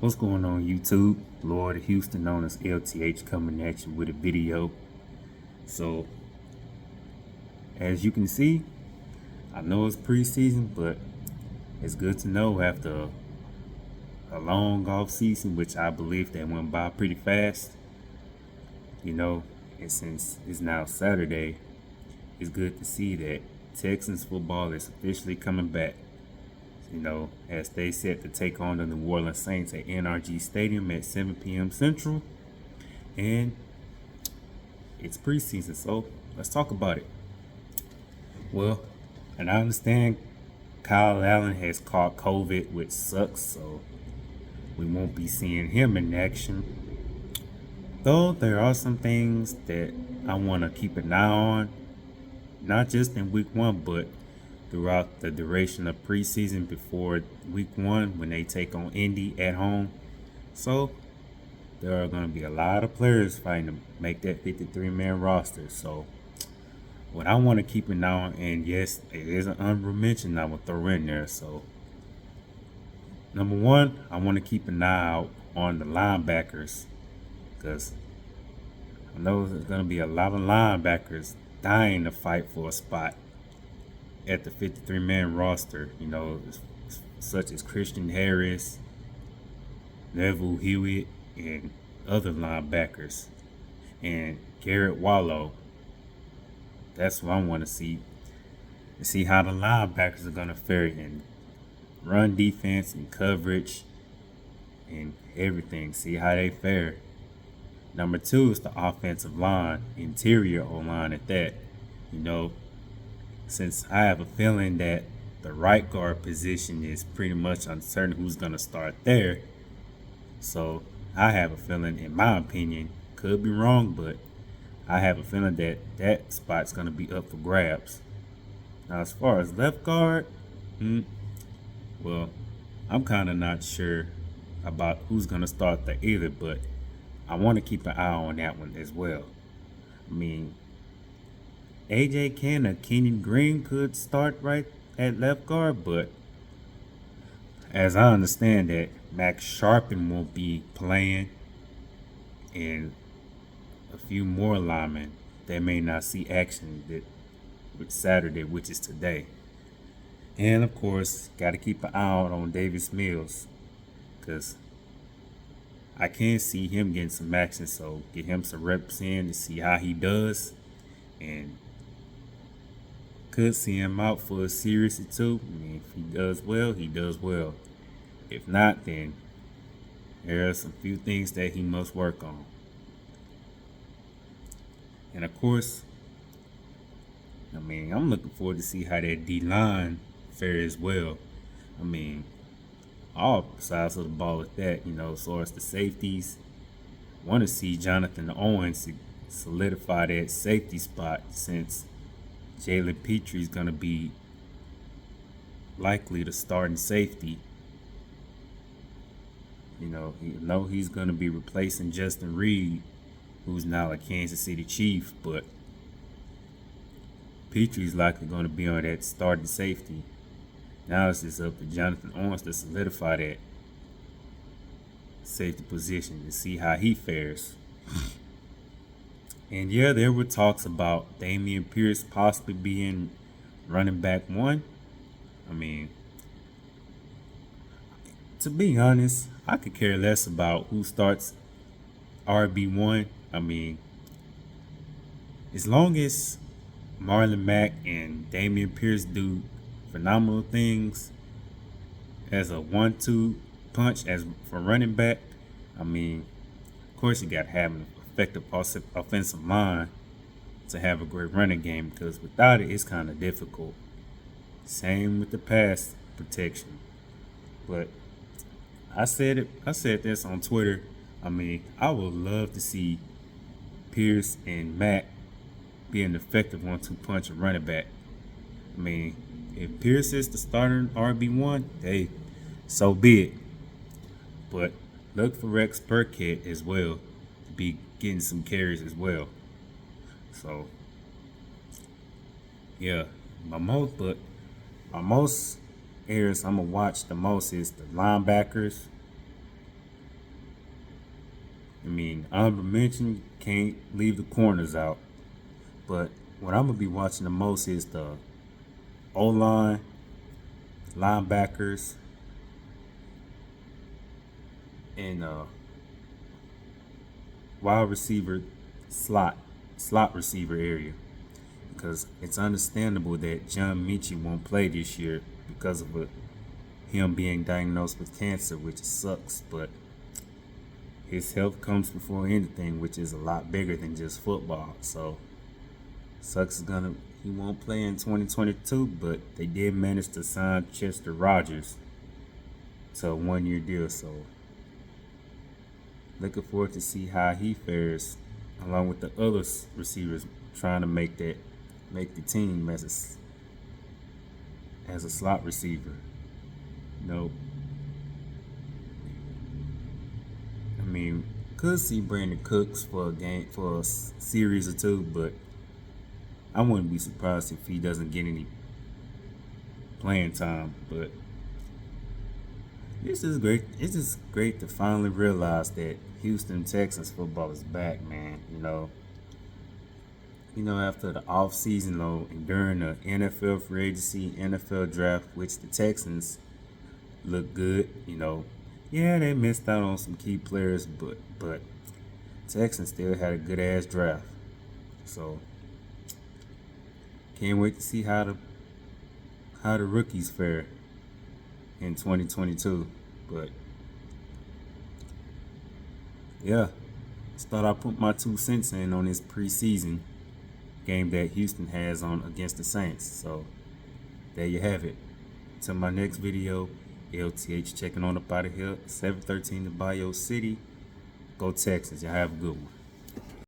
What's going on YouTube? Lord Houston, known as LTH, coming at you with a video. So as you can see, I know it's preseason, but it's good to know after a long off season, which I believe that went by pretty fast, and since it's now Saturday, it's good to see that Texans football is officially coming back. As they set to take on the New Orleans Saints at NRG Stadium at 7 p.m. Central. And it's preseason, so let's talk about it. Well, and I understand Kyle Allen has caught COVID, which sucks, so we won't be seeing him in action. Though there are some things that I want to keep an eye on, not just in week one, but throughout the duration of preseason before week one when they take on Indy at home. So there are going to be a lot of players fighting to make that 53-man roster. So what I want to keep an eye on, and yes, it is an honorable mention I will throw in there. So number one, I want to keep an eye out on the linebackers, because I know there's going to be a lot of linebackers dying to fight for a spot at the 53-man roster, such as Christian Harris, Neville Hewitt, and other linebackers, and Garrett Wallow. That's what I want to see how the linebackers are going to fare in run defense and coverage and everything. See how they fare. Number two is the offensive line, interior O-line at that. Since I have a feeling that the right guard position is pretty much uncertain who's going to start there. So I have a feeling, in my opinion, could be wrong, but I have a feeling that that spot's going to be up for grabs. Now, as far as left guard, well, I'm kind of not sure about who's going to start there either, but I want to keep an eye on that one as well. AJ Cann or Kenyon Green could start right at left guard, but as I understand that Max Sharpen won't be playing, and a few more linemen that may not see action with Saturday, which is today. And of course, got to keep an eye out on Davis Mills, because I can see him getting some action, so get him some reps in to see how he does, and could see him out for a series or two. If he does well, he does well. If not, then there are some few things that he must work on. And of course, I'm looking forward to see how that D-line fares well. All sides of the ball with that, as far as the safeties. Want to see Jonathan Owens solidify that safety spot, since Jalen Petrie is going to be likely the starting safety. He's going to be replacing Justin Reed, who's now a Kansas City Chief, but Petrie's likely going to be on that starting safety. Now it's just up to Jonathan Owens to solidify that safety position and see how he fares. And yeah, there were talks about Dameon Pierce possibly being running back one. To be honest, I could care less about who starts RB1. As long as Marlon Mack and Dameon Pierce do phenomenal things as a 1-2 punch as for running back, of course you got to have an effective offensive line to have a great running game, because without it, it's kind of difficult. Same with the pass protection. But I said this on Twitter. I would love to see Pierce and Mack be an effective 1-2 punch and running back. If Pierce is the starting RB1, hey, so be it. But look for Rex Burkhead as well to be getting some carries as well. So yeah, my most areas I'm gonna watch the most is the linebackers, I mean, honorable mention, can't leave the corners out. But what I'm gonna be watching the most is the O line, linebackers, and wide receiver slot receiver area, because it's understandable that John Michie won't play this year because of him being diagnosed with cancer, which sucks. But his health comes before anything, which is a lot bigger than just football. So sucks he won't play in 2022, but they did manage to sign Chester Rogers to a 1-year deal. So looking forward to see how he fares along with the other receivers trying to make the team as a slot receiver. You know, I mean, could see Brandon Cooks for a series or two, but I wouldn't be surprised if he doesn't get any playing time. But this is great. It's just great to finally realize that Houston Texans football is back, man. After the off season though, and during the NFL free agency, NFL draft, which the Texans look good. Yeah, they missed out on some key players, but Texans still had a good ass draft. So can't wait to see how the rookies fare in 2022. But yeah, just thought I'd put my 2 cents in on this preseason game that Houston has on against the Saints. So there you have it. Till my next video, LTH checking on up out of here. 713 to Bayou City. Go Texans. Y'all have a good one.